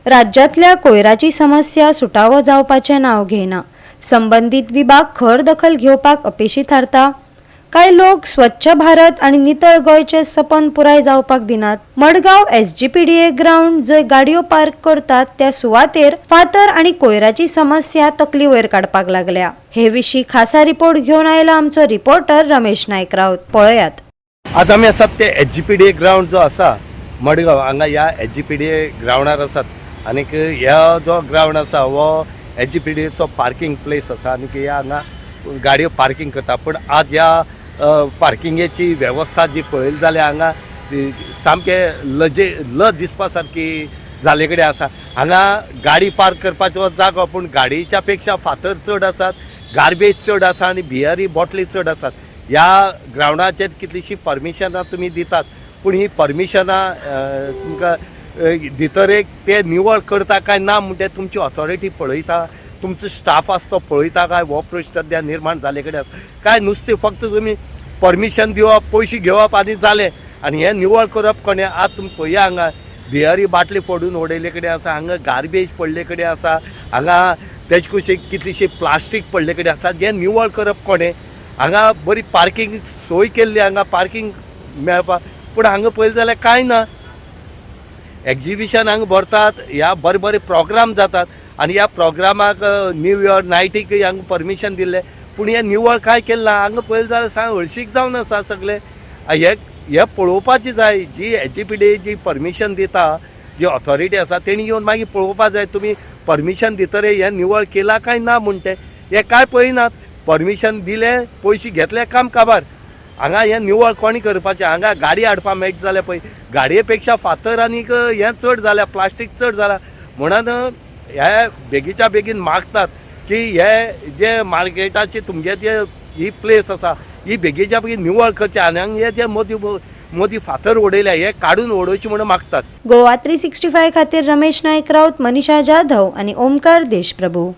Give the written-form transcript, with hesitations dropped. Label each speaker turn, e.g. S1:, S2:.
S1: राज्यातल्या कोयराची समस्या सुटावो जावपाचे नाव घेना। संबंधित विभाग खर दखल घेवपाक अपेशी थारता। काय लोक स्वच्छ भारत आणि नितळ गोयचे सपन पुराय जावपाक दिनात। मडगाव SGPDA ग्राउंड जय गाडयो पार्क करतात त्या सुवातेर फातर आणि कोयराची समस्या तकली वयर काडपाक लागल्या। हे विशी खासा रिपोर्ट घेऊन आयला आमचो रिपोर्टर रमेश नाईक राऊत। पळयात।
S2: आज आम्ही असतात ते SGPDA ग्राउंड जो असा मडगाव हांगा या SGPDA ग्राउंडार असतात आणि ह्या जो ग्राउंड असा वो SGPDA चो पार्किंग प्लेस असा आणि ह्या हांगा गाडयो पार्किंग करता। पण आज ह्या पार्किंगेची व्यवस्था जी पळयली जाल्यार हांगा सामके लज दिसपा सारकी जाले कडेन आसा। हांगा गाडी पार्क करपाचो जागो पण गाडयेच्या पेक्षा फातर चड आसात, गार्बेज चड आसा आणि बियरी बॉटली चड आसात। ह्या ग्राउंडाचेर कितलीशी परमिशनां तुमी दितात पूण ही परमिशनां तुमकां भितर एक ते निवळ करता काय ना म्हणटा तुमची ऑथॉरिटी पळयता, तुमचो स्टाफ आसा तो पळयता काय हो प्रश्न सद्या निर्माण जाले कडेन आसा। काय नुस्तें फक्त तुमी परमिशन दिवप, पयशे घेवप आनी जालें आनी हें निवळ करप कोणें। आज तुमी पळया हांगा बियरी बाटली फोडून उडयले कडेन आसा, हांगा गार्बेज पडले कडेन आसा, हांगा तेजे कुशीक कितलीशी प्लास्टीक पडले कडेन आसा। हें निवळ करप कोणें। हांगा बरी पार्किंग सोय केल्ली, हांगा पार्किंग मेळपाक, पूण हांगा पळयलें जाल्यार कांय ना। एक्झिबिशन हांगा भरतात, ह्या बरे बरे प्रोग्राम जातात आनी ह्या प्रोग्रामाक न्यू इयर नायटीक हांगा परमिशन दिल्लें पूण हें निवळ काय केलें ना। हांगा पळयलें जाल्यार सांग हळशीक जावन आसा सगळें। हे पळोवपाची जाय, जी SGPDA जी परमिशन दिता, जी ऑथॉरिटी आसा तेणी येवन मागीर पळोवपाक जाय तुमी परमिशन दितरे हें निवळ केलां काय ना म्हूण तें। हें काय पळयनात, परमिशन दिलें, पयशे घेतले, काम काबार। हांगा हें निवळ कोणी करपाचें। हांगा गाडी हाडपा मेळटा जाल्यार पळय गाडये पेक्षा फातर आनीक हें चड जाल्या, प्लास्टीक चड जालां म्हणून हे बेगीच्या बेगीन मागतात की हे जे मार्केटाचे तुमगे जे ही प्लेस आसा ही बेगीच्या बेगीन निवळ करचे आनी हांगा हे जे मोदी फातर उडयल्या हे काडून उडोवचे म्हणून मागतात।
S1: गोवा 365 खातीर रमेश नाईक राऊत, मनीषा जाधव आणि ओमकार देशप्रभू।